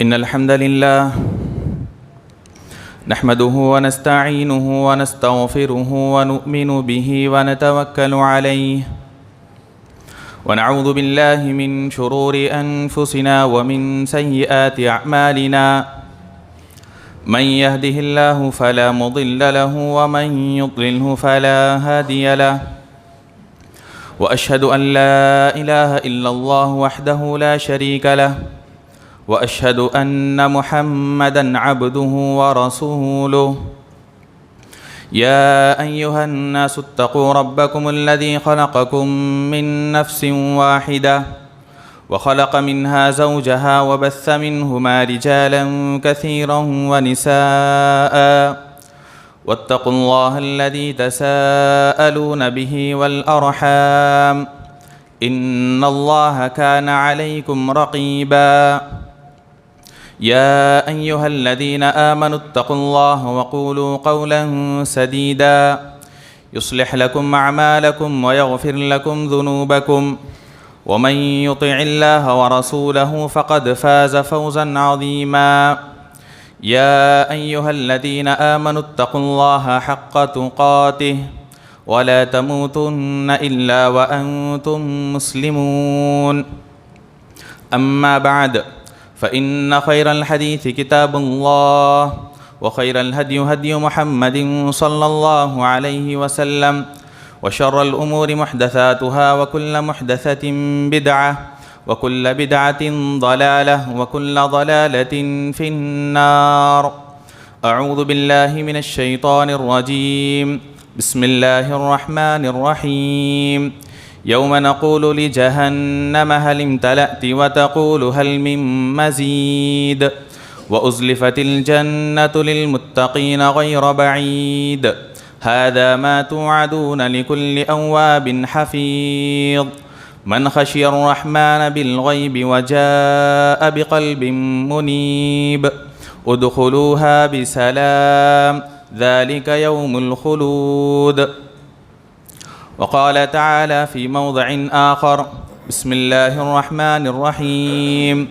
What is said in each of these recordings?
إن الحمد لله نحمده ونستعينه ونستغفره ونؤمن به ونتوكل عليه ونعوذ بالله من شرور أنفسنا ومن سيئات أعمالنا من يهده الله فلا مضل له ومن يضلله فلا هادي له وأشهد أن لا إله إلا الله وحده لا شريك له وأشهد أن محمدًا عبده ورسوله يا أيها الناس اتقوا ربكم الذي خلقكم من نفس واحدة وخلق منها زوجها وبث منهما رجالا كثيرا ونساء واتقوا الله الذي تساءلون به والأرحام إن الله كان عليكم رقيبا يا أيها الذين آمنوا اتقوا الله وقولوا قولا سديدا يصلح لكم أعمالكم ويغفر لكم ذنوبكم ومن يطع الله ورسوله فقد فاز فوزا عظيما يا أيها الذين آمنوا اتقوا الله حق تقاته ولا تموتن إلا وأنتم مسلمون أما بعد فإن خير الحديث كتاب الله وخير الهدي هدي محمد صلى الله عليه وسلم وشر الأمور محدثاتها وكل محدثة بدعة وكل بدعة ضلالة وكل ضلالة في النار أعوذ بالله من الشيطان الرجيم بسم الله الرحمن الرحيم يوم نقول لجهنم هل امتلأت وتقول هل من مزيد وأزلفت الجنة للمتقين غير بعيد هذا ما توعدون لكل أواب حفيظ من خشي الرحمن بالغيب وجاء بقلب منيب ادخلوها بسلام ذلك يوم الخلود وقال تعالى في موضع آخر بسم الله الرحمن الرحيم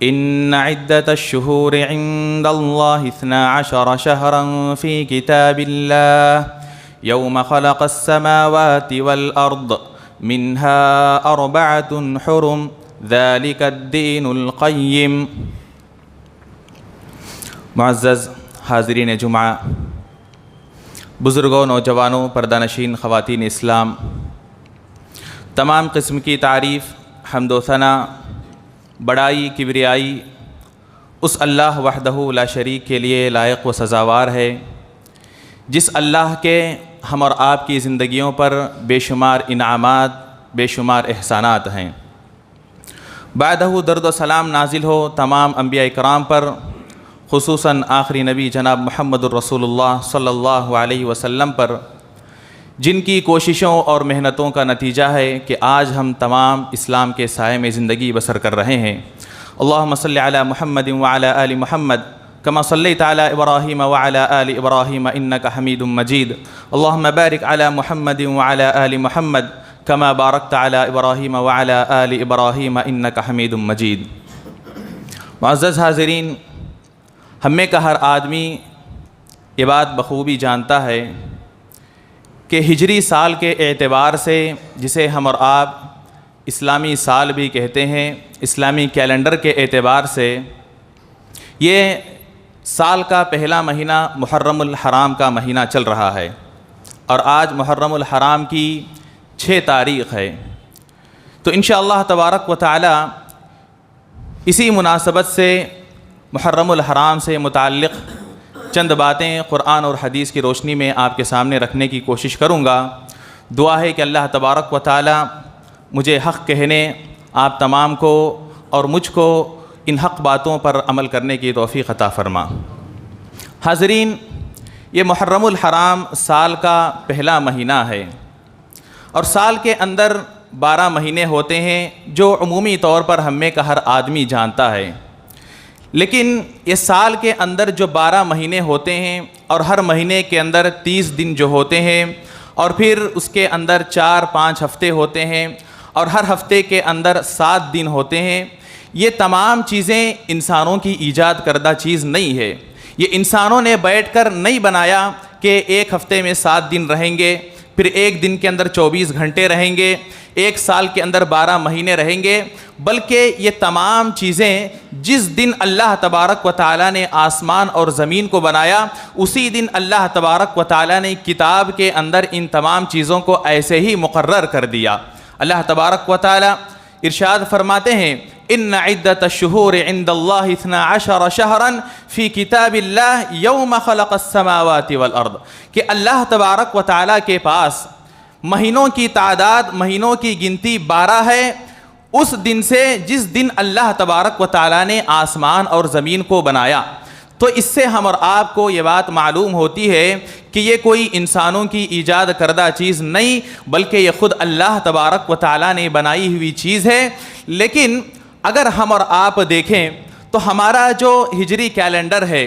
إن عدة الشهور عند الله 12 شهرا في كتاب الله يوم خلق السماوات والأرض منها 4 حرم ذلك الدين القيم. معزز حاضرین جمعہ، بزرگوں، نوجوانوں، پردہ نشین خواتین اسلام، تمام قسم کی تعریف، حمد و ثنا، بڑائی، کبریائی اس اللہ وحدہ لا شریک کے لیے لائق و سزاوار ہے جس اللہ کے ہم اور آپ کی زندگیوں پر بے شمار انعامات، بے شمار احسانات ہیں۔ بعدہ درد و سلام نازل ہو تمام انبیاء کرام پر، خصوصاً آخری نبی جناب محمد الرسول اللہ صلی اللہ علیہ وسلم پر، جن کی کوششوں اور محنتوں کا نتیجہ ہے کہ آج ہم تمام اسلام کے سائے میں زندگی بسر کر رہے ہیں۔ اللہم صلی علی محمد وعلی آل محمد کما صلیت علی ابراہیم وعلی آل ابراہیم انک حمید مجید۔ اللہم بارک علی محمد وعلی آل محمد کما بارکت علی ابراہیم وعلی آل ابراہیم انک حمید مجید۔ معزز حاضرین، ہم میں کا ہر آدمی یہ بات بخوبی جانتا ہے کہ ہجری سال کے اعتبار سے، جسے ہم اور آپ اسلامی سال بھی کہتے ہیں، اسلامی کیلنڈر کے اعتبار سے یہ سال کا پہلا مہینہ محرم الحرام کا مہینہ چل رہا ہے، اور آج محرم الحرام کی 6 تاریخ ہے۔ تو انشاءاللہ تبارک و تعالی اسی مناسبت سے محرم الحرام سے متعلق چند باتیں قرآن اور حدیث کی روشنی میں آپ کے سامنے رکھنے کی کوشش کروں گا۔ دعا ہے کہ اللہ تبارک و تعالی مجھے حق کہنے، آپ تمام کو اور مجھ کو ان حق باتوں پر عمل کرنے کی توفیق عطا فرما۔ حاضرین، یہ محرم الحرام سال کا پہلا مہینہ ہے، اور سال کے اندر 12 مہینے ہوتے ہیں جو عمومی طور پر ہم میں کا ہر آدمی جانتا ہے، لیکن یہ سال کے اندر جو 12 مہینے ہوتے ہیں اور ہر مہینے کے اندر 30 دن جو ہوتے ہیں، اور پھر اس کے اندر 4-5 ہفتے ہوتے ہیں، اور ہر ہفتے کے اندر 7 دن ہوتے ہیں، یہ تمام چیزیں انسانوں کی ایجاد کردہ چیز نہیں ہے، یہ انسانوں نے بیٹھ کر نہیں بنایا کہ ایک ہفتے میں 7 دن رہیں گے، پھر ایک دن کے اندر 24 گھنٹے رہیں گے، ایک سال کے اندر 12 مہینے رہیں گے، بلکہ یہ تمام چیزیں جس دن اللہ تبارک و تعالیٰ نے آسمان اور زمین کو بنایا، اسی دن اللہ تبارک و تعالیٰ نے کتاب کے اندر ان تمام چیزوں کو ایسے ہی مقرر کر دیا۔ اللہ تبارک و تعالیٰ ارشاد فرماتے ہیں ان عدت الشہور عند اللہ 12 شہرا فی کتاب اللہ یوم خلق السماوات والارض، کہ اللہ تبارک و تعالیٰ کے پاس مہینوں کی تعداد، مہینوں کی گنتی 12 ہے، اس دن سے جس دن اللہ تبارک و تعالیٰ نے آسمان اور زمین کو بنایا۔ تو اس سے ہم اور آپ کو یہ بات معلوم ہوتی ہے کہ یہ کوئی انسانوں کی ایجاد کردہ چیز نہیں، بلکہ یہ خود اللہ تبارک و تعالیٰ نے بنائی ہوئی چیز ہے۔ لیکن اگر ہم اور آپ دیکھیں تو ہمارا جو ہجری کیلنڈر ہے،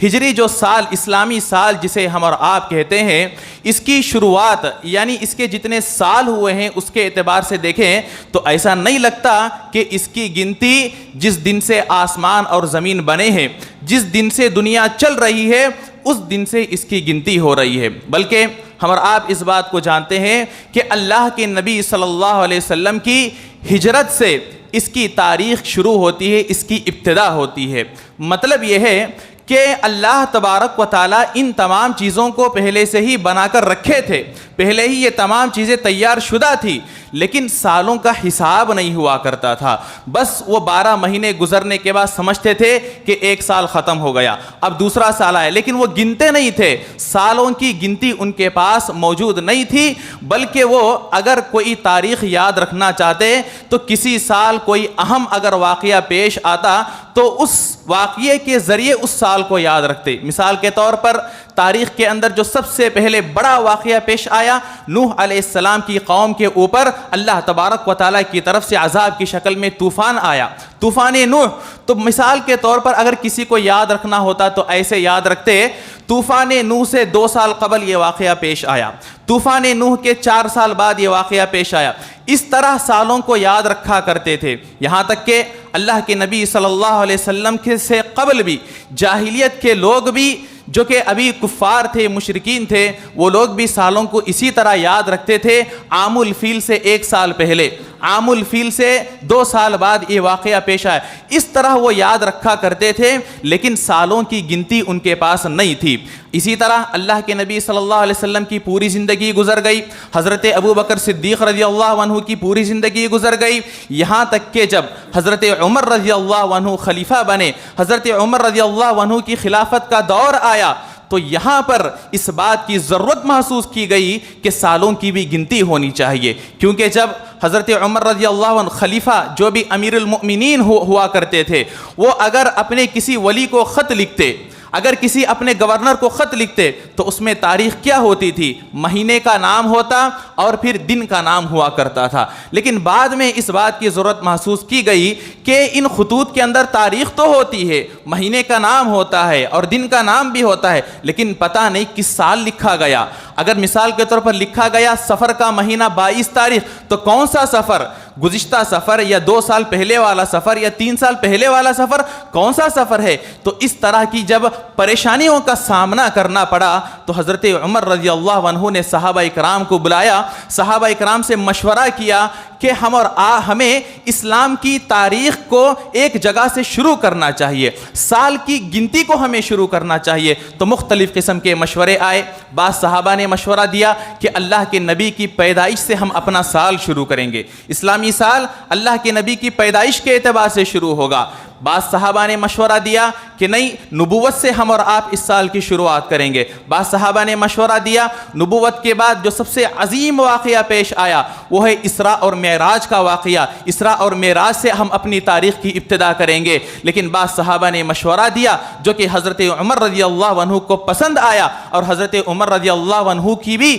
ہجری جو سال، اسلامی سال جسے ہم اور آپ کہتے ہیں، اس کی شروعات یعنی اس کے جتنے سال ہوئے ہیں اس کے اعتبار سے دیکھیں تو ایسا نہیں لگتا کہ اس کی گنتی جس دن سے آسمان اور زمین بنے ہیں، جس دن سے دنیا چل رہی ہے اس دن سے اس کی گنتی ہو رہی ہے، بلکہ ہم اور آپ اس بات کو جانتے ہیں کہ اللہ کے نبی صلی اللہ علیہ وسلم کی ہجرت سے اس کی تاریخ شروع ہوتی ہے، اس کی ابتدا ہوتی ہے۔ مطلب یہ ہے کہ اللہ تبارک و تعالیٰ ان تمام چیزوں کو پہلے سے ہی بنا کر رکھے تھے، پہلے ہی یہ تمام چیزیں تیار شدہ تھی، لیکن سالوں کا حساب نہیں ہوا کرتا تھا۔ بس وہ 12 مہینے گزرنے کے بعد سمجھتے تھے کہ ایک سال ختم ہو گیا، اب دوسرا سال آئے، لیکن وہ گنتے نہیں تھے، سالوں کی گنتی ان کے پاس موجود نہیں تھی، بلکہ وہ اگر کوئی تاریخ یاد رکھنا چاہتے تو کسی سال کوئی اہم اگر واقعہ پیش آتا تو اس واقعے کے ذریعے اس سال کو یاد رکھتے۔ مثال کے طور پر تاریخ کے اندر جو سب سے پہلے بڑا واقعہ پیش آیا، نوح علیہ السلام کی قوم کے اوپر اللہ تبارک و تعالیٰ کی طرف سے عذاب کی شکل میں طوفان آیا، طوفان نوح۔ تو مثال کے طور پر اگر کسی کو یاد رکھنا ہوتا تو ایسے یاد رکھتے، طوفان نوح سے 2 سال قبل یہ واقعہ پیش آیا، طوفان نوح کے 4 سال بعد یہ واقعہ پیش آیا، اس طرح سالوں کو یاد رکھا کرتے تھے۔ یہاں تک کہ اللہ کے نبی صلی اللہ علیہ وسلم سے قبل بھی جاہلیت کے لوگ بھی جو کہ ابھی کفار تھے، مشرکین تھے، وہ لوگ بھی سالوں کو اسی طرح یاد رکھتے تھے۔ عام الفیل سے 1 سال پہلے، عام الفیل سے 2 سال بعد یہ واقعہ پیش آیا، اس طرح وہ یاد رکھا کرتے تھے، لیکن سالوں کی گنتی ان کے پاس نہیں تھی۔ اسی طرح اللہ کے نبی صلی اللہ علیہ وسلم کی پوری زندگی گزر گئی، حضرت ابو بکر صدیق رضی اللہ عنہ کی پوری زندگی گزر گئی، یہاں تک کہ جب حضرت عمر رضی اللہ عنہ خلیفہ بنے، حضرت عمر رضی اللہ عنہ کی خلافت کا دور آیا، تو یہاں پر اس بات کی ضرورت محسوس کی گئی کہ سالوں کی بھی گنتی ہونی چاہیے، کیونکہ جب حضرت عمر رضی اللہ عنہ خلیفہ جو بھی امیر المؤمنین ہوا کرتے تھے، وہ اگر اپنے کسی ولی کو خط لکھتے، اگر کسی اپنے گورنر کو خط لکھتے تو اس میں تاریخ کیا ہوتی تھی؟ مہینے کا نام ہوتا اور پھر دن کا نام ہوا کرتا تھا، لیکن بعد میں اس بات کی ضرورت محسوس کی گئی کہ ان خطوط کے اندر تاریخ تو ہوتی ہے، مہینے کا نام ہوتا ہے اور دن کا نام بھی ہوتا ہے، لیکن پتہ نہیں کس سال لکھا گیا۔ اگر مثال کے طور پر لکھا گیا سفر کا مہینہ 22 تاریخ، تو کون سا سفر؟ گزشتہ سفر یا 2 سال پہلے والا سفر یا 3 سال پہلے والا سفر؟ کون سا سفر ہے؟ تو اس طرح کی جب پریشانیوں کا سامنا کرنا پڑا تو حضرت عمر رضی اللہ عنہ نے صحابہ اکرام کو بلایا، صحابہ اکرام سے مشورہ کیا کہ ہمیں اسلام کی تاریخ کو ایک جگہ سے شروع کرنا چاہیے، سال کی گنتی کو ہمیں شروع کرنا چاہیے۔ تو مختلف قسم کے مشورے آئے، بعض صحابہ نے مشورہ دیا کہ اللہ کے نبی کی پیدائش سے ہم اپنا سال شروع کریں گے، اسلامی سال اللہ کے نبی کی پیدائش کے اعتبار سے شروع ہوگا۔ بعض صحابہ نے مشورہ دیا کہ نہیں، نبوت سے ہم اور آپ اس سال کی شروعات کریں گے۔ بعض صحابہ نے مشورہ دیا نبوت کے بعد جو سب سے عظیم واقعہ پیش آیا وہ ہے اسراء اور معراج کا واقعہ، اسراء اور معراج سے ہم اپنی تاریخ کی ابتدا کریں گے۔ لیکن بعض صحابہ نے مشورہ دیا جو کہ حضرت عمر رضی اللہ عنہ کو پسند آیا، اور حضرت عمر رضی اللہ عنہ کی بھی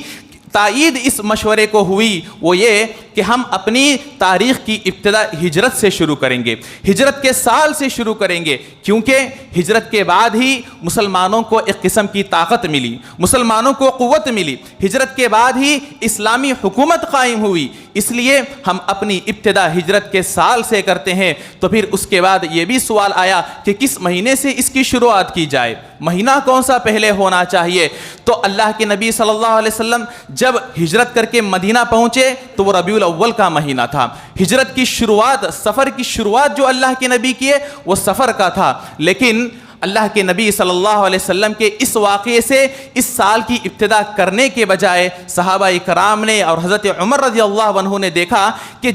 تائید اس مشورے کو ہوئی، وہ یہ کہ ہم اپنی تاریخ کی ابتدا ہجرت سے شروع کریں گے، ہجرت کے سال سے شروع کریں گے، کیونکہ ہجرت کے بعد ہی مسلمانوں کو ایک قسم کی طاقت ملی، مسلمانوں کو قوت ملی، ہجرت کے بعد ہی اسلامی حکومت قائم ہوئی، اس لیے ہم اپنی ابتدا ہجرت کے سال سے کرتے ہیں۔ تو پھر اس کے بعد یہ بھی سوال آیا کہ کس مہینے سے اس کی شروعات کی جائے، مہینہ کون سا پہلے ہونا چاہیے؟ تو اللہ کے نبی صلی اللہ علیہ وسلم جب ہجرت کر کے مدینہ پہنچے تو وہ ربیع الاول کا مہینہ تھا۔ ہجرت کی شروعات، سفر کی شروعات جو اللہ کے نبی کیے وہ سفر کا تھا، لیکن اللہ کے نبی صلی اللہ علیہ وسلم کے اس واقعے سے اس سال کی ابتدا کرنے کے بجائے صحابہ کرام نے اور حضرت عمر رضی اللہ عنہ نے دیکھا کہ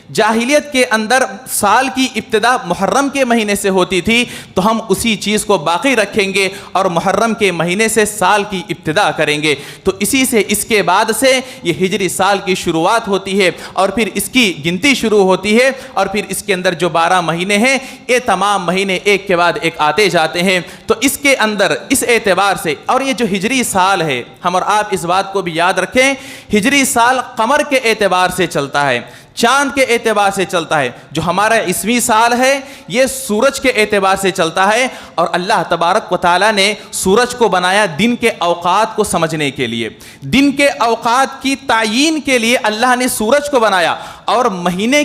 جاہلیت کے اندر سال کی ابتدا محرم کے مہینے سے ہوتی تھی، تو ہم اسی چیز کو باقی رکھیں گے اور محرم کے مہینے سے سال کی ابتدا کریں گے۔ تو اسی سے اس کے بعد سے یہ ہجری سال کی شروعات ہوتی ہے اور پھر اس کی گنتی شروع ہوتی ہے، اور پھر اس کے اندر جو 12 مہینے ہیں یہ تمام مہینے ایک کے بعد ایک آتے جاتے ہیں۔ تو اس کے اندر اس اعتبار سے، اور یہ جو ہجری سال ہے، ہم اور آپ اس بات کو بھی یاد رکھیں، ہجری سال قمر کے اعتبار سے چلتا ہے، چاند کے اعتبار سے چلتا ہے۔ جو ہمارا عیسوی سال ہے یہ سورج کے اعتبار سے چلتا ہے، اور اللہ تبارک و تعالیٰ نے سورج کو بنایا دن کے اوقات کو سمجھنے کے لیے، دن کے اوقات کی تعیین کے لیے اللہ نے سورج کو بنایا، اور مہینے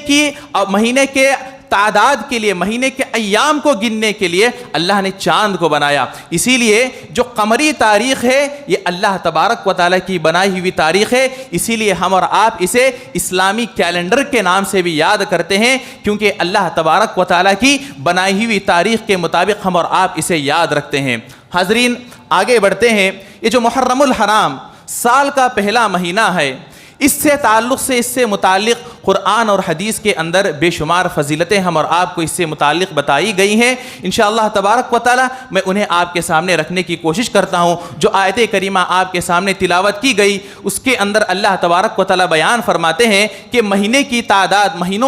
کے تعداد کے لیے، مہینے کے ایام کو گننے کے لیے اللہ نے چاند کو بنایا۔ اسی لیے جو قمری تاریخ ہے یہ اللہ تبارک و تعالیٰ کی بنائی ہوئی تاریخ ہے، اسی لیے ہم اور آپ اسے اسلامی کیلنڈر کے نام سے بھی یاد کرتے ہیں، کیونکہ اللہ تبارک و تعالیٰ کی بنائی ہوئی تاریخ کے مطابق ہم اور آپ اسے یاد رکھتے ہیں۔ حاضرین آگے بڑھتے ہیں۔ یہ جو محرم الحرام سال کا پہلا مہینہ ہے، اس سے متعلق قرآن اور حدیث کے اندر بے شمار فضیلتیں ہم اور آپ کو اس سے متعلق بتائی گئی ہیں۔ انشاءاللہ تبارک و تعالی میں انہیں آپ کے سامنے رکھنے کی کوشش کرتا ہوں۔ جو آیت کریمہ آپ کے سامنے تلاوت کی گئی اس کے اندر اللہ تبارک و تعالی بیان فرماتے ہیں کہ مہینوں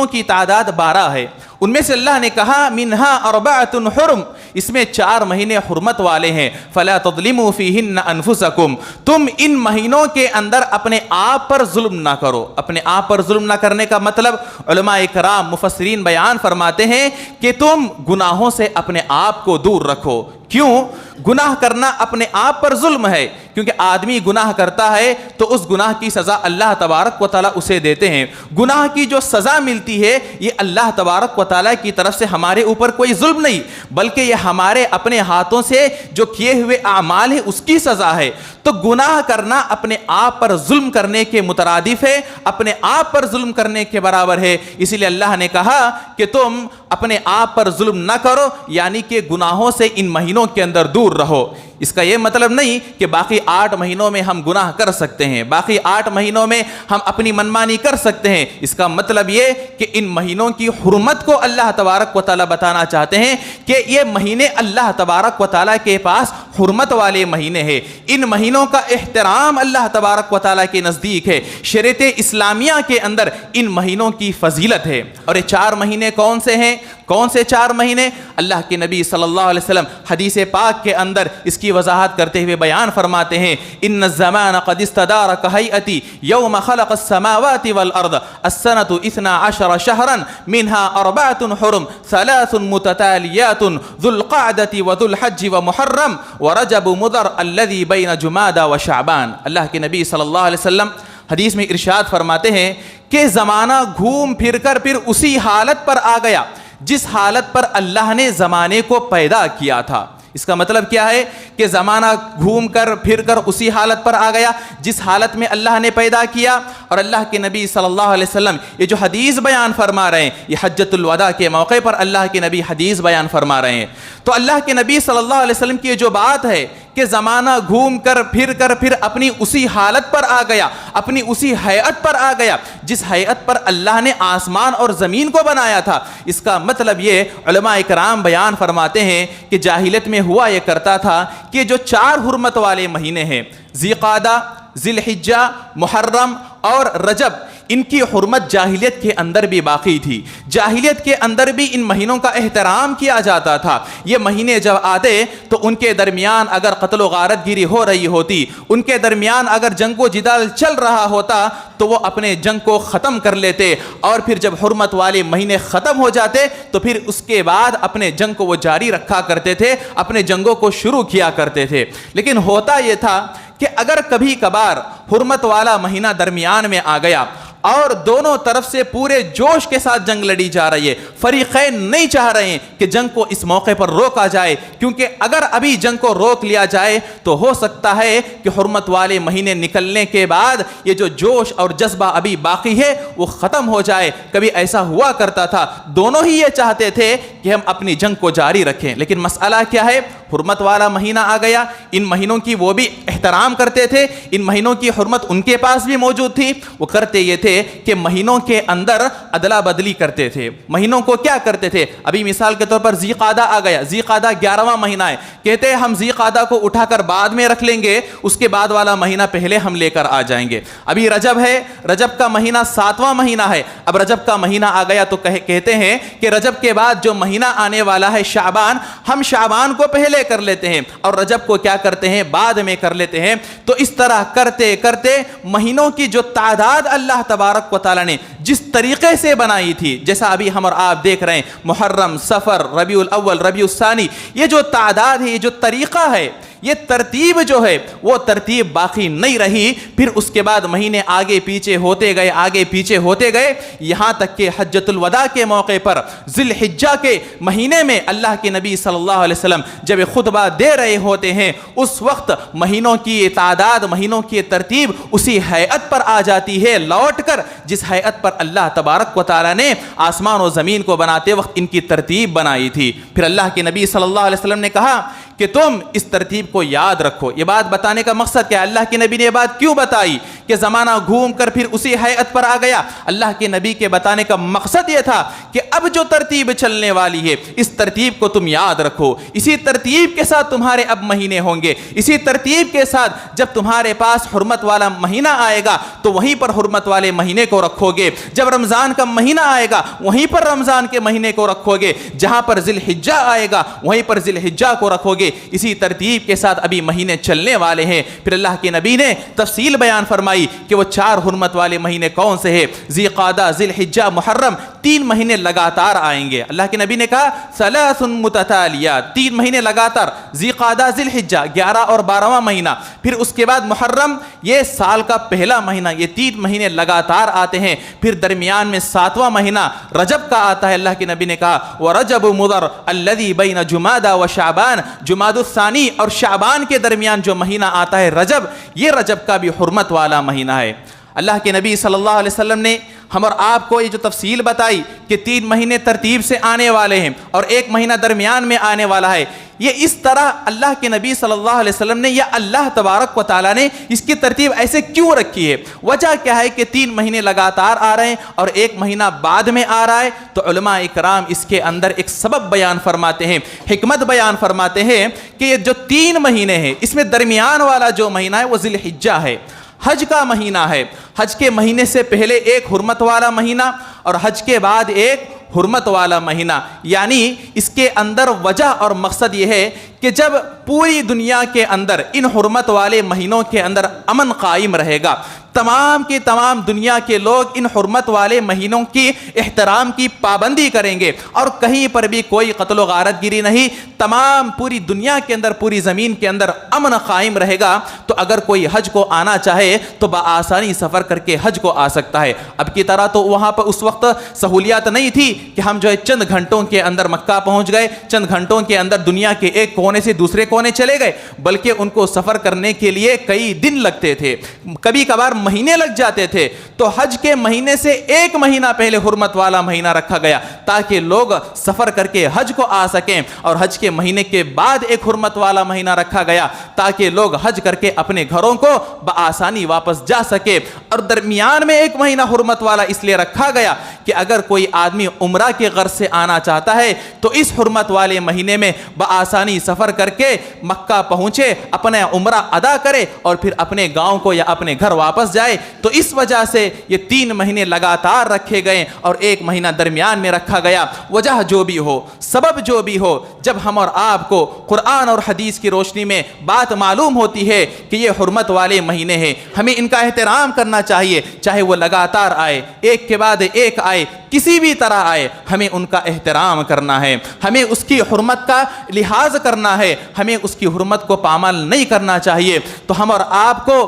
کی تعداد 12 ہے۔ ان میں سے اللہ نے کہا منہا اربعۃ حرم، اس میں 4 مہینے حرمت والے ہیں، فلا تظلموا فیہن انفسکم، تم ان مہینوں کے اندر اپنے آپ پر ظلم نہ کرو۔ اپنے آپ پر ظلم نہ کرنے کا مطلب علماء کرام مفسرین بیان فرماتے ہیں کہ تم گناہوں سے اپنے آپ کو دور رکھو۔ کیوں؟ گناہ کرنا اپنے آپ پر ظلم ہے، کیونکہ آدمی گناہ کرتا ہے تو اس گناہ کی سزا اللہ تبارک و تعالیٰ اسے دیتے ہیں۔ گناہ کی جو سزا ملتی ہے یہ اللہ تبارک و تعالیٰ کی طرف سے ہمارے اوپر کوئی ظلم نہیں، بلکہ یہ ہمارے اپنے ہاتھوں سے جو کیے ہوئے اعمال ہیں اس کی سزا ہے۔ تو گناہ کرنا اپنے آپ پر ظلم کرنے کے مترادف ہے، اپنے آپ پر ظلم کرنے کے برابر ہے۔ اسی لیے اللہ نے کہا کہ تم اپنے آپ پر ظلم نہ کرو، یعنی کہ گناہوں سے ان مہینوں کے اندر دور رہو۔ اس کا یہ مطلب نہیں کہ باقی 8 مہینوں میں ہم گناہ کر سکتے ہیں، باقی 8 مہینوں میں ہم اپنی منمانی کر سکتے ہیں۔ اس کا مطلب یہ کہ ان مہینوں کی حرمت کو اللہ تبارک و تعالیٰ بتانا چاہتے ہیں کہ یہ مہینے اللہ تبارک و تعالیٰ کے پاس حرمت والے مہینے ہیں۔ ان مہینوں کا احترام اللہ تبارک و تعالیٰ کے نزدیک ہے۔ شریعت اسلامیہ کے اندر ان مہینوں کی فضیلت ہے۔ اور یہ 4 مہینے کون سے ہیں؟ کون سے 4 مہینے؟ اللہ کے نبی صلی اللہ علیہ وسلم حدیث پاک کے اندر اس کی وضاحت کرتے ہوئے بیان فرماتے ہیں، ان الزمان قد استدار كهيئتي يوم خلق السماوات والارض السنة 12 شهرا منها 4 حرم 3 متتاليات ذو القعدة وذو الحج ومحرم ورجب مضر الذي بين جمادى وشعبان۔ اللہ کے نبی صلی اللہ علیہ وسلم حدیث میں ارشاد فرماتے ہیں کہ زمانہ گھوم پھر کر پھر اسی حالت پر آ گیا جس حالت پر اللہ نے زمانے کو پیدا کیا تھا۔ اس کا مطلب کیا ہے کہ زمانہ گھوم کر پھر کر اسی حالت پر آ گیا جس حالت میں اللہ نے پیدا کیا۔ اور اللہ کے نبی صلی اللہ علیہ وسلم یہ جو حدیث بیان فرما رہے ہیں یہ حجۃ الوداع کے موقع پر اللہ کے نبی حدیث بیان فرما رہے ہیں۔ تو اللہ کے نبی صلی اللہ علیہ وسلم کی یہ جو بات ہے کہ زمانہ گھوم کر پھر اپنی اسی حالت پر آ گیا، اپنی اسی ہیئت پر آ گیا جس ہیئت پر اللہ نے آسمان اور زمین کو بنایا تھا، اس کا مطلب یہ علماء کرام بیان فرماتے ہیں کہ جاہلیت میں ہوا یہ کرتا تھا کہ جو 4 حرمت والے مہینے ہیں ذی قعدہ، ذی الحجہ، محرم اور رجب، ان کی حرمت جاہلیت کے اندر بھی باقی تھی. جاہلیت کے اندر بھی ان مہینوں کا احترام کیا جاتا تھا. یہ مہینے جب آتے تو ان کے درمیان اگر قتل و غارت گیری ہو رہی ہوتی, ان کے درمیان اگر جنگ و جدال چل رہا ہوتا تو وہ اپنے جنگ کو ختم کر لیتے, اور پھر جب حرمت والے مہینے ختم ہو جاتے تو پھر اس کے بعد اپنے جنگ کو وہ جاری رکھا کرتے تھے, اپنے جنگوں کو شروع کیا کرتے تھے. لیکن ہوتا یہ تھا کہ اگر کبھی کبھار حرمت والا مہینہ درمیان میں آ گیا اور دونوں طرف سے پورے جوش کے ساتھ جنگ لڑی جا رہی ہے, فریقین نہیں چاہ رہے ہیں کہ جنگ کو اس موقع پر روکا جائے, کیونکہ اگر ابھی جنگ کو روک لیا جائے تو ہو سکتا ہے کہ حرمت والے مہینے نکلنے کے بعد یہ جو جوش اور جذبہ ابھی باقی ہے وہ ختم ہو جائے. کبھی ایسا ہوا کرتا تھا, دونوں ہی یہ چاہتے تھے کہ ہم اپنی جنگ کو جاری رکھیں. لیکن مسئلہ کیا ہے, حرمت والا مہینہ آ گیا, ان مہینوں کی وہ بھی احترام کرتے تھے, ان مہینوں کی حرمت ان کے پاس بھی موجود تھی. وہ کرتے یہ تھے کہ مہینوں کے اندر ادلا بدلی کرتے تھے. مہینوں کو کیا کرتے تھے, ابھی مثال کے طور پر ذی قعدہ آ گیا, ذی قعدہ 11واں مہینہ ہے, کہتے ہیں ہم ذی قعدہ کو اٹھا کر بعد میں رکھ لیں گے, اس کے بعد والا مہینہ پہلے ہم لے کر آ جائیں گے. ابھی رجب ہے, رجب کا مہینہ 7واں مہینہ ہے, اب رجب کا مہینہ آ گیا تو کہتے ہیں کہ رجب کے بعد جو مہینہ آنے والا ہے شعبان, ہم شعبان کو پہلے کر لیتے ہیں اور رجب کو کیا کرتے ہیں, بعد میں کر لیتے ہیں. تو اس طرح کرتے کرتے مہینوں کی جو تعداد اللہ تبارک و تعالیٰ نے جس طریقے سے بنائی تھی, جیسا ابھی ہم اور آپ دیکھ رہے ہیں, محرم, صفر, ربیع الاول, ربیع الثانی, یہ جو تعداد ہے, یہ جو طریقہ ہے, یہ ترتیب جو ہے وہ ترتیب باقی نہیں رہی. پھر اس کے بعد مہینے آگے پیچھے ہوتے گئے, آگے پیچھے ہوتے گئے, یہاں تک کہ حجۃ الوداع کے موقع پر ذی الحجہ کے مہینے میں اللہ کے نبی صلی اللہ علیہ وسلم جب خطبہ دے رہے ہوتے ہیں, اس وقت مہینوں کی تعداد, مہینوں کی ترتیب اسی ہیئت پر آ جاتی ہے لوٹ کر جس ہیئت پر اللہ تبارک و تعالیٰ نے آسمان و زمین کو بناتے وقت ان کی ترتیب بنائی تھی. پھر اللہ کے نبی صلی اللہ علیہ وسلم نے کہا کہ تم اس ترتیب کو یاد رکھو. یہ بات بتانے کا مقصد کیا ہے, اللہ کے نبی نے یہ بات کیوں بتائی کہ زمانہ گھوم کر پھر اسی ہیئت پر آ گیا؟ اللہ کے نبی کے بتانے کا مقصد یہ تھا کہ اب جو ترتیب چلنے والی ہے اس ترتیب کو تم یاد رکھو, اسی ترتیب کے ساتھ تمہارے اب مہینے ہوں گے, اسی ترتیب کے ساتھ جب تمہارے پاس حرمت والا مہینہ آئے گا تو وہیں پر حرمت والے مہینے کو رکھو گے, جب رمضان کا مہینہ آئے گا وہیں پر رمضان کے مہینے کو رکھو گے, جہاں پر ذی الحجہ آئے گا وہیں پر ذی الحجہ کو رکھو گے. اسی ترتیب کے ساتھ ابھی مہینے چلنے والے ہیں. پھر اللہ کے نبی نے تفصیل بیان فرمائی کہ وہ 4 حرمت والے مہینے کون سے ہیں, ذی قعدہ, ذی الحجہ, محرم, 3 مہینے لگاتار آئیں گے. اللہ کے نبی نے کہا ثلاث متتالیات, 3 مہینے لگاتار, ذی قعدہ, ذی الحجہ 11 اور 12واں مہینہ, پھر اس کے بعد محرم, یہ سال کا پہلا مہینہ, یہ 3 مہینے لگاتار آتے ہیں. پھر درمیان میں 7واں مہینہ رجب کا آتا ہے. اللہ کے نبی نے کہا ورجب مضر الذی بین جمادى وشعبان, جمادی الثانی اور شعبان کے درمیان جو مہینہ آتا ہے رجب, یہ رجب کا بھی حرمت والا مہینہ ہے. اللہ کے نبی صلی اللہ علیہ وسلم نے ہم اور آپ کو یہ جو تفصیل بتائی کہ 3 مہینے ترتیب سے آنے والے ہیں اور 1 مہینہ درمیان میں آنے والا ہے, یہ اس طرح اللہ کے نبی صلی اللہ علیہ وسلم نے یا اللہ تبارک و تعالیٰ نے اس کی ترتیب ایسے کیوں رکھی ہے؟ وجہ کیا ہے کہ 3 مہینے لگاتار آ رہے ہیں اور 1 مہینہ بعد میں آ رہا ہے؟ تو علماء اکرام اس کے اندر ایک سبب بیان فرماتے ہیں, حکمت بیان فرماتے ہیں کہ یہ جو 3 مہینے ہیں اس میں درمیان والا جو مہینہ ہے وہ ذی الحجہ ہے, حج کا مہینہ ہے. حج کے مہینے سے پہلے 1 حرمت والا مہینہ اور حج کے بعد 1 حرمت والا مہینہ. یعنی اس کے اندر وجہ اور مقصد یہ ہے کہ جب پوری دنیا کے اندر ان حرمت والے مہینوں کے اندر امن قائم رہے گا, تمام کے تمام دنیا کے لوگ ان حرمت والے مہینوں کی احترام کی پابندی کریں گے اور کہیں پر بھی کوئی قتل و غارت گیری نہیں, تمام پوری دنیا کے اندر, پوری زمین کے اندر امن قائم رہے گا, تو اگر کوئی حج کو آنا چاہے تو بآسانی سفر کر کے حج کو آ سکتا ہے. اب کی طرح تو وہاں پر اس وقت سہولیات نہیں تھی کہ ہم جو ہے چند گھنٹوں کے اندر مکہ پہنچ گئے, چند گھنٹوں کے اندر دنیا کے ایک کونے سے دوسرے کونے چلے گئے, بلکہ ان کو سفر کرنے کے لیے کئی دن لگتے تھے, کبھی کبھار مہینے لگ جاتے تھے. تو حج کے مہینے سے 1 مہینہ پہلے حرمت والا مہینہ رکھا گیا تاکہ لوگ سفر کر کے حج کو آ سکیں, اور حج کے مہینے کے بعد 1 حرمت والا مہینہ رکھا گیا تاکہ لوگ حج کر کے اپنے گھروں کو بآسانی واپس جا سکے. اور درمیان میں 1 مہینہ حرمت والا اس لیے رکھا گیا کہ اگر کوئی آدمی عمرہ کے غرض سے آنا چاہتا ہے تو اس حرمت والے مہینے میں بآسانی سفر کر کے مکہ پہنچے, اپنا عمرہ ادا کرے اور پھر اپنے گاؤں کو یا اپنے گھر واپس پھنس جائے تو اس وجہ سے یہ 3 مہینے لگاتار رکھے گئے اور 1 مہینہ درمیان میں رکھا گیا۔ وجہ جو بھی ہو، سبب جو بھی ہو، جب ہم اور آپ کو قرآن اور حدیث کی روشنی میں بات معلوم ہوتی ہے کہ یہ حرمت والے مہینے ہیں، ہمیں ان کا احترام کرنا چاہیے، چاہے وہ لگاتار آئے، ایک کے بعد ایک آئے، کسی بھی طرح آئے، ہمیں ان کا احترام کرنا ہے، ہمیں اس کی حرمت کا لحاظ کرنا ہے، ہمیں اس کی حرمت کو پامال نہیں کرنا چاہیے۔ تو ہم اور آپ کو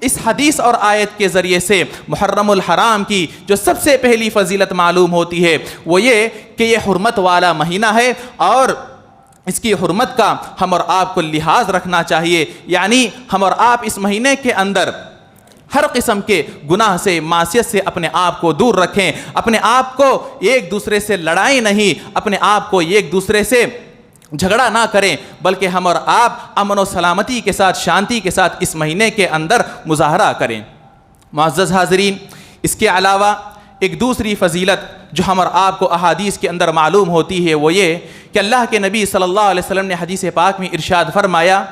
اس حدیث اور آیت کے ذریعے سے محرم الحرام کی جو سب سے پہلی فضیلت معلوم ہوتی ہے وہ یہ کہ یہ حرمت والا مہینہ ہے اور اس کی حرمت کا ہم اور آپ کو لحاظ رکھنا چاہیے، یعنی ہم اور آپ اس مہینے کے اندر ہر قسم کے گناہ سے، معصیت سے اپنے آپ کو دور رکھیں، اپنے آپ کو ایک دوسرے سے لڑائیں نہیں، اپنے آپ کو ایک دوسرے سے جھگڑا نہ کریں، بلکہ ہم اور آپ امن و سلامتی کے ساتھ، شانتی کے ساتھ اس مہینے کے اندر مظاہرہ کریں۔ معزز حاضرین، اس کے علاوہ ایک دوسری فضیلت جو ہم اور آپ کو احادیث کے اندر معلوم ہوتی ہے وہ یہ کہ اللہ کے نبی صلی اللہ علیہ وسلم نے حدیث پاک میں ارشاد فرمایا،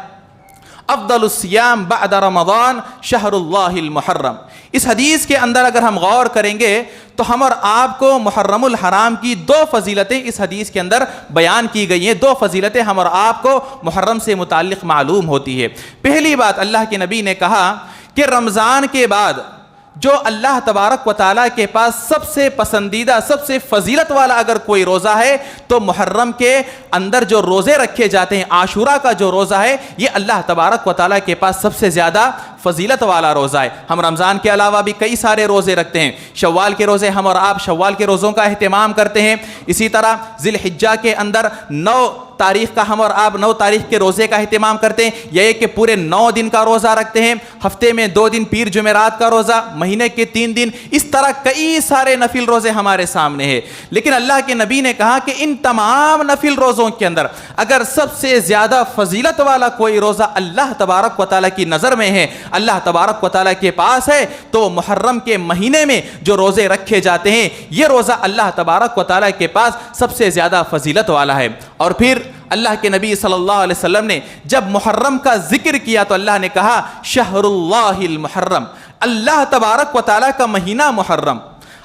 افضل الصیام بعد رمضان شہر اللہ المحرم۔ اس حدیث کے اندر اگر ہم غور کریں گے تو ہم اور آپ کو محرم الحرام کی 2 فضیلتیں اس حدیث کے اندر بیان کی گئی ہیں، 2 فضیلتیں ہم اور آپ کو محرم سے متعلق معلوم ہوتی ہے۔ پہلی بات، اللہ کے نبی نے کہا کہ رمضان کے بعد جو اللہ تبارک و تعالیٰ کے پاس سب سے پسندیدہ، سب سے فضیلت والا اگر کوئی روزہ ہے تو محرم کے اندر جو روزے رکھے جاتے ہیں، عاشورہ کا جو روزہ ہے، یہ اللہ تبارک و تعالیٰ کے پاس سب سے زیادہ فضیلت والا روزہ ہے۔ ہم رمضان کے علاوہ بھی کئی سارے روزے رکھتے ہیں، شوال کے روزے، ہم اور آپ شوال کے روزوں کا اہتمام کرتے ہیں، اسی طرح ذی الحجہ کے اندر 9 تاریخ کا ہم اور آپ 9 تاریخ کے روزے کا اہتمام کرتے ہیں، یہ کہ پورے 9 دن کا روزہ رکھتے ہیں، ہفتے میں 2 دن پیر جمعرات کا روزہ، مہینے کے 3 دن، اس طرح کئی سارے نفل روزے ہمارے سامنے ہیں۔ لیکن اللہ کے نبی نے کہا کہ ان تمام نفل روزوں کے اندر اگر سب سے زیادہ فضیلت والا کوئی روزہ اللہ تبارک و تعالیٰ کی نظر میں ہے، اللہ تبارک و تعالیٰ کے پاس ہے، تو محرم کے مہینے میں جو روزے رکھے جاتے ہیں یہ روزہ اللہ تبارک و تعالیٰ کے پاس سب سے زیادہ فضیلت والا ہے۔ اور پھر اللہ کے نبی صلی اللہ علیہ وسلم نے جب محرم کا ذکر کیا تو اللہ نے کہا شہر اللہ المحرم، اللہ تبارک و تعالیٰ کا مہینہ محرم،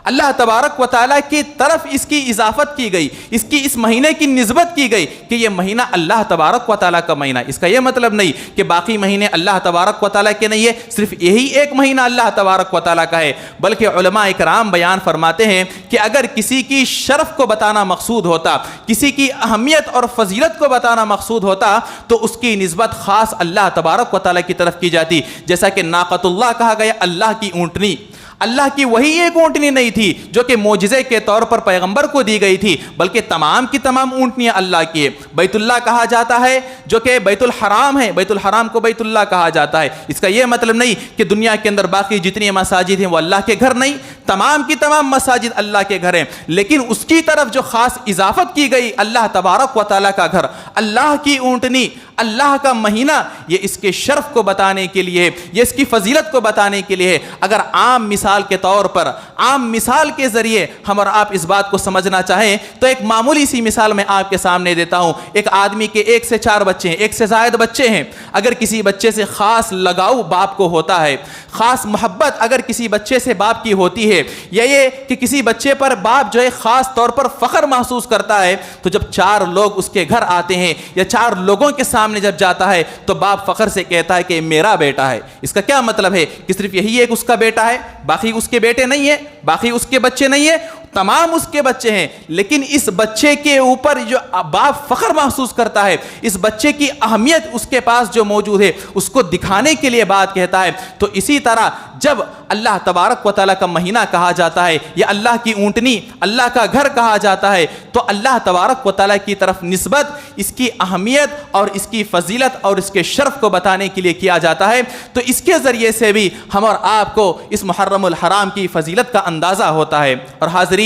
اللہ تبارک و تعالیٰ کی طرف اس کی اضافت کی گئی، اس مہینے کی نسبت کی گئی کہ یہ مہینہ اللہ تبارک و تعالیٰ کا مہینہ۔ اس کا یہ مطلب نہیں کہ باقی مہینے اللہ تبارک و تعالیٰ کے نہیں ہے، صرف یہی ایک مہینہ اللہ تبارک و تعالیٰ کا ہے، بلکہ علماء اکرام بیان فرماتے ہیں کہ اگر کسی کی شرف کو بتانا مقصود ہوتا، کسی کی اہمیت اور فضیلت کو بتانا مقصود ہوتا تو اس کی نسبت خاص اللہ تبارک و تعالیٰ کی طرف کی جاتی، جیسا کہ ناقۃ اللہ کہا گیا، اللہ کی اونٹنی۔ اللہ کی وہی ایک اونٹنی نہیں تھی جو کہ معجزے کے طور پر پیغمبر کو دی گئی تھی، بلکہ تمام کی تمام اونٹنیاں اللہ کی ہے۔ بیت اللہ کہا جاتا ہے جو کہ بیت الحرام ہے، بیت الحرام کو بیت اللہ کہا جاتا ہے۔ اس کا یہ مطلب نہیں کہ دنیا کے اندر باقی جتنی مساجد ہیں وہ اللہ کے گھر نہیں، تمام کی تمام مساجد اللہ کے گھر ہیں، لیکن اس کی طرف جو خاص اضافت کی گئی اللہ تبارک و تعالیٰ کا گھر، اللہ کی اونٹنی، اللہ کا مہینہ، یہ اس کے شرف کو بتانے کے لیے، یہ اس کی فضیلت کو بتانے کے لیے۔ اگر عام مثال کے طور پر، عام مثال کے ذریعے ہم اور آپ اس بات کو سمجھنا چاہیں تو ایک معمولی سی مثال میں آپ کے سامنے دیتا ہوں۔ ایک آدمی کے 1 سے 4 بچے ہیں، 1 سے زائد بچے ہیں، اگر کسی بچے سے خاص لگاؤ باپ کو ہوتا ہے، خاص محبت اگر کسی بچے سے باپ کی ہوتی ہے، یا یہ کہ کسی بچے پر باپ جو ہے خاص طور پر فخر محسوس کرتا ہے، تو جب 4 لوگ اس کے گھر آتے ہیں یا 4 لوگوں کے سامنے جب جاتا ہے تو باپ فخر سے کہتا ہے کہ میرا بیٹا ہے۔ اس کا کیا مطلب ہے کہ صرف یہی ایک اس کا بیٹا ہے، باقی اس کے بیٹے نہیں ہیں، باقی اس کے بچے نہیں ہیں، تمام اس کے بچے ہیں، لیکن اس بچے کے اوپر جو باپ فخر محسوس کرتا ہے، اس بچے کی اہمیت اس کے پاس جو موجود ہے اس کو دکھانے کے لیے بات کہتا ہے۔ تو اسی طرح جب اللہ تبارک و تعالیٰ کا مہینہ کہا جاتا ہے یا اللہ کی اونٹنی، اللہ کا گھر کہا جاتا ہے، تو اللہ تبارک و تعالیٰ کی طرف نسبت اس کی اہمیت اور اس کی فضیلت اور اس کے شرف کو بتانے کے لیے کیا جاتا ہے۔ تو اس کے ذریعے سے بھی ہم اور آپ کو اس محرم الحرام کی فضیلت کا اندازہ ہوتا ہے۔ اور حاضرین،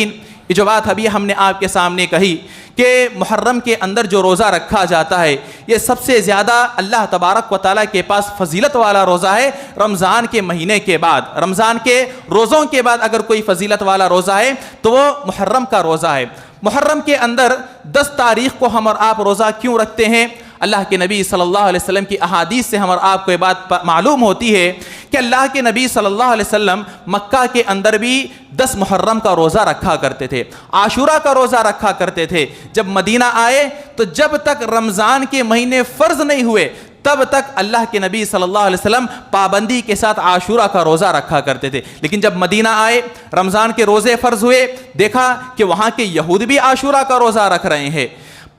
یہ جو بات ابھی ہم نے آپ کے سامنے کہی کہ محرم کے اندر جو روزہ رکھا جاتا ہے یہ سب سے زیادہ اللہ تبارک و تعالیٰ کے پاس فضیلت والا روزہ ہے رمضان کے مہینے کے بعد۔ رمضان کے روزوں کے بعد اگر کوئی فضیلت والا روزہ ہے تو وہ محرم کا روزہ ہے۔ محرم کے اندر 10 تاریخ کو ہم اور آپ روزہ کیوں رکھتے ہیں؟ اللہ کے نبی صلی اللہ علیہ وسلم کی احادیث سے ہم اور آپ کو یہ بات معلوم ہوتی ہے کہ اللہ کے نبی صلی اللہ علیہ وسلم مکہ کے اندر بھی 10 محرم کا روزہ رکھا کرتے تھے، عاشورہ کا روزہ رکھا کرتے تھے۔ جب مدینہ آئے تو جب تک رمضان کے مہینے فرض نہیں ہوئے تب تک اللہ کے نبی صلی اللہ علیہ وسلم پابندی کے ساتھ عاشورہ کا روزہ رکھا کرتے تھے۔ لیکن جب مدینہ آئے، رمضان کے روزے فرض ہوئے، دیکھا کہ وہاں کے یہود بھی عاشورہ کا روزہ رکھ رہے ہیں،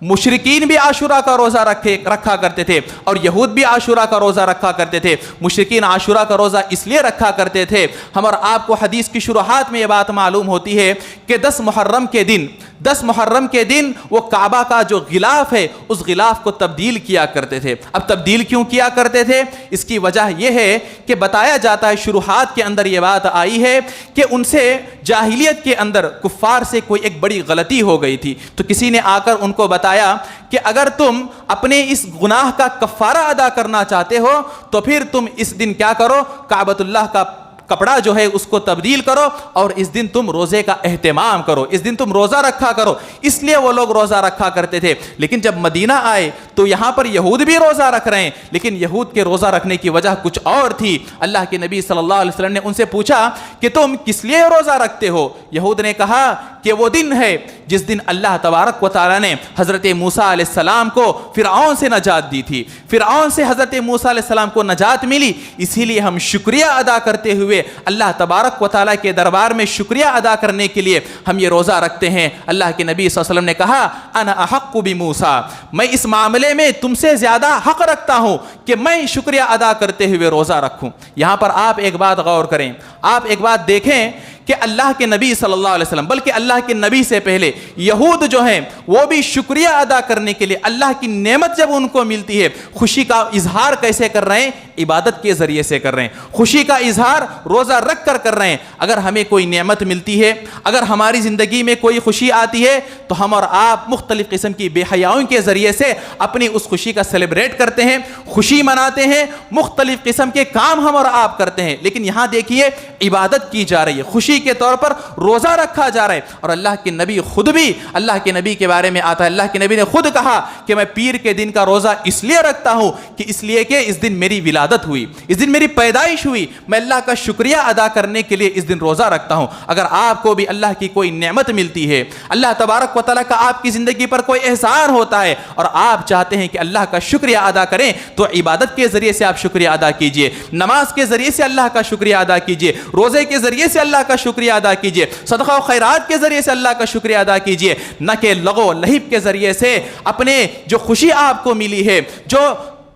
مشرکین بھی عاشورہ کا روزہ رکھا کرتے تھے، اور یہود بھی عاشورہ کا روزہ رکھا کرتے تھے۔ مشرکین عاشورہ کا روزہ اس لیے رکھا کرتے تھے، ہم اور آپ کو حدیث کی شروحات میں یہ بات معلوم ہوتی ہے کہ 10 محرم کے دن وہ کعبہ کا جو غلاف ہے اس غلاف کو تبدیل کیا کرتے تھے۔ اب تبدیل کیوں کیا کرتے تھے؟ اس کی وجہ یہ ہے کہ بتایا جاتا ہے، شروحات کے اندر یہ بات آئی ہے کہ ان سے جاہلیت کے اندر کفار سے کوئی ایک بڑی غلطی ہو گئی تھی، تو کسی نے آ کر ان کو بتایا کہ اگر تم اپنے اس گناہ کا کفارہ ادا کرنا چاہتے ہو تو پھر تم اس دن کیا کرو، کعبۃ اللہ کا کپڑا جو ہے اس کو تبدیل کرو اور اس دن تم روزے کا اہتمام کرو، اس دن تم روزہ رکھا کرو۔ اس لیے وہ لوگ روزہ رکھا کرتے تھے۔ لیکن جب مدینہ آئے تو یہاں پر یہود بھی روزہ رکھ رہے ہیں، لیکن یہود کے روزہ رکھنے کی وجہ کچھ اور تھی۔ اللہ کے نبی صلی اللہ علیہ وسلم نے ان سے پوچھا کہ تم کس لیے روزہ رکھتے ہو؟ یہود نے کہا کہ وہ دن ہے جس دن اللہ تبارک و تعالیٰ نے حضرت موسیٰ علیہ السلام کو فرعون سے نجات دی تھی، فرعون سے حضرت موسیٰ علیہ السلام کو نجات ملی، اسی لیے ہم شکریہ ادا کرتے ہوئے اللہ تبارک و تعالیٰ کے دربار میں شکریہ ادا کرنے کے لیے ہم یہ روزہ رکھتے ہیں۔ اللہ کے نبی صلی اللہ علیہ وسلم نے کہا انا احق بموسیٰ، میں اس معاملے میں تم سے زیادہ حق رکھتا ہوں کہ میں شکریہ ادا کرتے ہوئے روزہ رکھوں۔ یہاں پر آپ ایک بات غور کریں، آپ ایک بات دیکھیں کہ اللہ کے نبی صلی اللہ علیہ وسلم، بلکہ اللہ کے نبی سے پہلے یہود جو ہیں وہ بھی شکریہ ادا کرنے کے لیے اللہ کی نعمت جب ان کو ملتی ہے خوشی کا اظہار کیسے کر رہے ہیں؟ عبادت کے ذریعے سے کر رہے ہیں۔ خوشی کا اظہار روزہ رکھ کر رہے ہیں۔ اگر ہمیں کوئی نعمت ملتی ہے، اگر ہماری زندگی میں کوئی خوشی آتی ہے تو ہم اور آپ مختلف قسم کی بے حیاؤں کے ذریعے سے اپنی اس خوشی کا سیلیبریٹ کرتے ہیں، خوشی مناتے ہیں، مختلف قسم کے کام ہم اور آپ کرتے ہیں۔ لیکن یہاں دیکھیے عبادت کی جا رہی ہے، خوشی کے طور پر روزہ رکھا جا رہا ہے، اور اللہ کے نبی خود بھی، اللہ کے نبی کے بارے میں آتا ہے، اللہ کے نبی نے خود کہا کہ میں پیر کے دن کا روزہ اس لیے رکھتا ہوں کہ اس لیے کہ اس دن میری ولادت ہوئی، اس دن میری پیدائش ہوئی، میں اللہ کا شکریہ ادا کرنے کے لیے اس دن روزہ رکھتا ہوں۔ اگر آپ کو بھی اللہ کی کوئی نعمت ملتی ہے، اللہ تبارک و تعالیٰ کا آپ کی زندگی پر کوئی احسان ہوتا ہے اور آپ چاہتے ہیں کہ اللہ کا شکریہ ادا کریں، تو عبادت کے ذریعے سے آپ شکریہ ادا کیجئے، نماز کے ذریعے سے اللہ کا شکریہ ادا کیجئے، روزے کے ذریعے سے اللہ کا شکریہ ادا کیجئے، صدقہ و خیرات کے ذریعے سے اللہ کا شکریہ ادا کیجئے، نہ کہ لغو و لہب کے ذریعے سے اپنے جو خوشی آپ کو ملی ہے، جو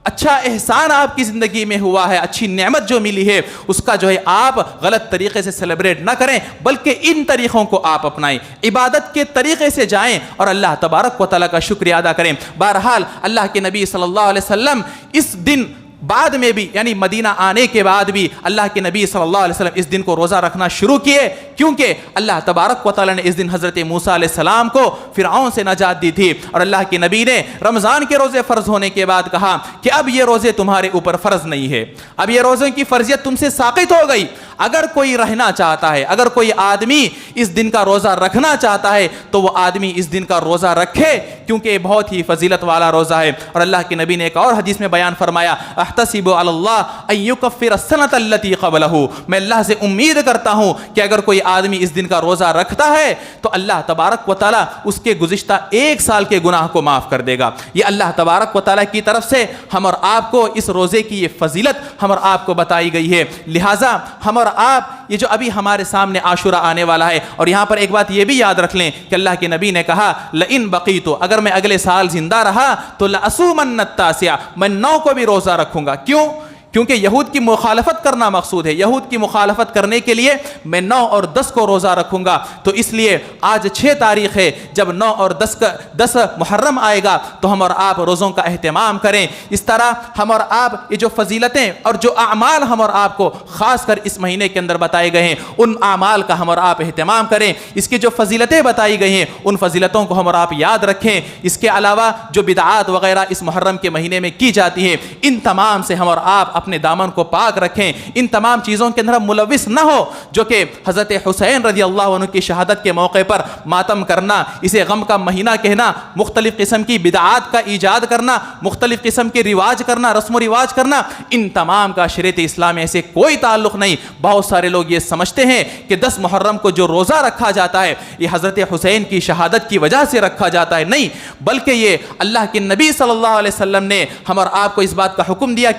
اچھا احسان آپ کی زندگی میں ہوا ہے، اچھی نعمت جو ملی ہے، اس کا جو ہے آپ غلط طریقے سے سیلیبریٹ نہ کریں، بلکہ ان طریقوں کو آپ اپنائیں، عبادت کے طریقے سے جائیں اور اللہ تبارک و تعالیٰ کا شکریہ ادا کریں۔ بہرحال اللہ کے نبی صلی اللہ علیہ وسلم اس دن بعد میں بھی، یعنی مدینہ آنے کے بعد بھی اللہ کے نبی صلی اللہ علیہ وسلم اس دن کو روزہ رکھنا شروع کیے، کیونکہ اللہ تبارک و تعالیٰ نے اس دن حضرت موسیٰ علیہ السلام کو فرعون سے نجات دی تھی، اور اللہ کے نبی نے رمضان کے روزے فرض ہونے کے بعد کہا کہ اب یہ روزے تمہارے اوپر فرض نہیں ہے، اب یہ روزوں کی فرضیت تم سے ساقط ہو گئی۔ اگر کوئی رہنا چاہتا ہے، اگر کوئی آدمی اس دن کا روزہ رکھنا چاہتا ہے تو وہ آدمی اس دن کا روزہ رکھے، کیونکہ یہ بہت ہی فضیلت والا روزہ ہے۔ اور اللہ کے نبی نے ایک اور حدیث میں بیان فرمایا احتسب علی اللہ ان یکفر السنۃ التي قبلہ، میں اللہ سے امید کرتا ہوں کہ اگر کوئی آدمی اس دن کا روزہ رکھتا ہے تو اللہ تبارک و تعالیٰ اس کے گزشتہ 1 سال کے گناہ کو معاف کر دے گا۔ یہ اللہ تبارک و تعالیٰ کی طرف سے ہم اور آپ کو اس روزے کی یہ فضیلت ہم اور آپ کو بتائی گئی ہے۔ لہٰذا ہم اور آپ یہ جو ابھی ہمارے سامنے عاشورہ آنے والا ہے، اور یہاں پر ایک بات یہ بھی یاد رکھ لیں کہ اللہ کے نبی نے کہا لئن بقیت، اگر میں اگلے سال زندہ رہا تو لأصومن التاسع، میں 9 کو بھی روزہ رکھوں گا۔ کیوں؟ کیونکہ یہود کی مخالفت کرنا مقصود ہے، یہود کی مخالفت کرنے کے لیے میں 9 اور 10 کو روزہ رکھوں گا۔ تو اس لیے آج 6 تاریخ ہے، جب 9 اور 10 محرم آئے گا تو ہم اور آپ روزوں کا اہتمام کریں۔ اس طرح ہم اور آپ یہ جو فضیلتیں اور جو اعمال ہم اور آپ کو خاص کر اس مہینے کے اندر بتائے گئے ہیں، ان اعمال کا ہم اور آپ اہتمام کریں۔ اس کی جو فضیلتیں بتائی گئی ہیں ان فضیلتوں کو ہم اور آپ یاد رکھیں۔ اس کے علاوہ جو بدعات وغیرہ اس محرم کے مہینے میں کی جاتی ہیں، ان تمام سے ہم اور آپ اپنے دامن کو پاک رکھیں، ان تمام چیزوں کے اندر ملوث نہ ہو جو کہ حضرت حسین رضی اللہ عنہ کی شہادت کے موقع پر ماتم کرنا، اسے غم کا مہینہ کہنا، مختلف قسم کی بدعات کا ایجاد کرنا، مختلف قسم کے رواج کرنا، رسم و رواج کرنا، ان تمام کا شریعت اسلام میں سے کوئی تعلق نہیں۔ بہت سارے لوگ یہ سمجھتے ہیں کہ 10 محرم کو جو روزہ رکھا جاتا ہے یہ حضرت حسین کی شہادت کی وجہ سے رکھا جاتا ہے، نہیں، بلکہ یہ اللہ کے نبی صلی اللہ علیہ وسلم نے ہم اور آپ کو اس بات کا حکم دیا۔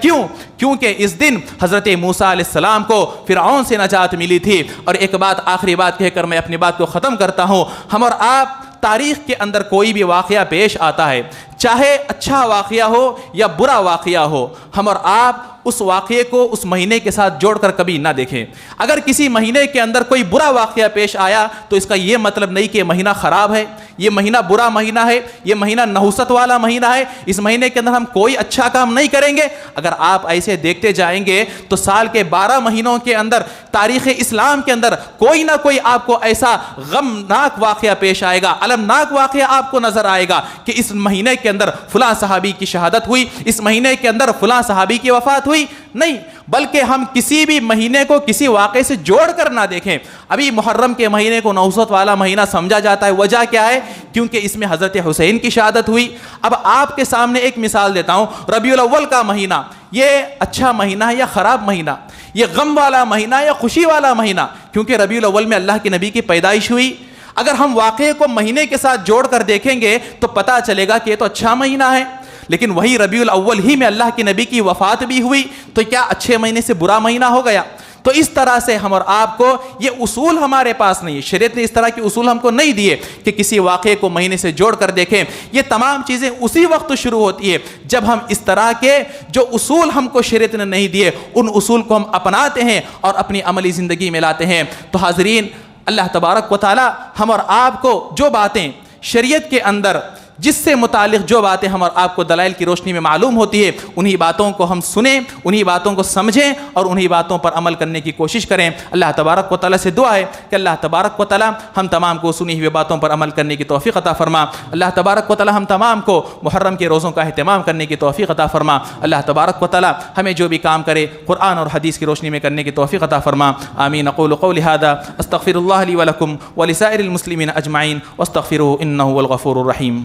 کیونکہ اس دن حضرت موسیٰ علیہ السلام کو فرعون سے نجات ملی تھی۔ اور ایک بات، آخری بات کہہ کر میں اپنی بات کو ختم کرتا ہوں، ہم اور آپ تاریخ کے اندر کوئی بھی واقعہ پیش آتا ہے، چاہے اچھا واقعہ ہو یا برا واقعہ ہو، ہم اور آپ اس واقعے کو اس مہینے کے ساتھ جوڑ کر کبھی نہ دیکھیں۔ اگر کسی مہینے کے اندر کوئی برا واقعہ پیش آیا تو اس کا یہ مطلب نہیں کہ یہ مہینہ خراب ہے، یہ مہینہ برا مہینہ ہے، یہ مہینہ نحوست والا مہینہ ہے، اس مہینے کے اندر ہم کوئی اچھا کام نہیں کریں گے۔ اگر آپ ایسے دیکھتے جائیں گے تو سال کے 12 مہینوں کے اندر تاریخ اسلام کے اندر کوئی نہ کوئی آپ کو ایسا غمناک واقعہ پیش آئے گا، المناک واقعہ آپ کو نظر آئے گا کہ اس مہینے کے اندر فلاں صحابی کی شہادت ہوئی، اس مہینے کے اندر فلاں صحابی کی وفات ہوئی۔ نہیں، بلکہ ہم کسی بھی مہینے کو کسی واقعے سے جوڑ کر نہ دیکھیں۔ ابھی محرم کے مہینے کو نحوست والا مہینہ سمجھا جاتا ہے، وجہ کیا ہے؟ کیونکہ اس میں حضرت حسین کی شہادت ہوئی۔ اب آپ کے سامنے ایک مثال دیتا ہوں، ربیع الاول کا مہینہ یہ اچھا مہینہ ہے یا خراب مہینہ؟ یہ غم والا مہینہ یا خوشی والا مہینہ؟ کیونکہ ربیع الاول میں اللہ کے نبی کی پیدائش ہوئی۔ اگر ہم واقعے کو مہینے کے ساتھ جوڑ کر دیکھیں گے تو پتہ چلے گا کہ یہ تو اچھا مہینہ ہے، لیکن وہی ربیع الاول ہی میں اللہ کے نبی کی وفات بھی ہوئی، تو کیا اچھے مہینے سے برا مہینہ ہو گیا؟ تو اس طرح سے ہم اور آپ کو یہ اصول ہمارے پاس نہیں ہے، شریعت نے اس طرح کے اصول ہم کو نہیں دیے کہ کسی واقعے کو مہینے سے جوڑ کر دیکھیں۔ یہ تمام چیزیں اسی وقت شروع ہوتی ہے جب ہم اس طرح کے جو اصول ہم کو شریعت نے نہیں دیے ان اصول کو ہم اپناتے ہیں اور اپنی عملی زندگی میں لاتے ہیں۔ تو حاضرین، اللہ تبارک و تعالی ہم اور آپ کو جو باتیں شریعت کے اندر جس سے متعلق جو باتیں ہم اور آپ کو دلائل کی روشنی میں معلوم ہوتی ہے انہی باتوں کو ہم سنیں، انہی باتوں کو سمجھیں اور انہی باتوں پر عمل کرنے کی کوشش کریں۔ اللہ تبارک و تعالیٰ سے دعا ہے کہ اللہ تبارک و تعالیٰ ہم تمام کو سنی ہوئی باتوں پر عمل کرنے کی توفیق عطا فرما۔ اللہ تبارک و تعالیٰ ہم تمام کو محرم کے روزوں کا اہتمام کرنے کی توفیق عطا فرما۔ اللہ تبارک و تعالیٰ ہمیں جو بھی کام کرے قرآن اور حدیث کی روشنی میں کرنے کی توفیق عطا فرما۔ آمین۔ اقول قولی ھذا استغفر اللہ لی ولکم ولسائر المسلمین اجمعین واستغفروہ انہ هو الغفور الرحیم۔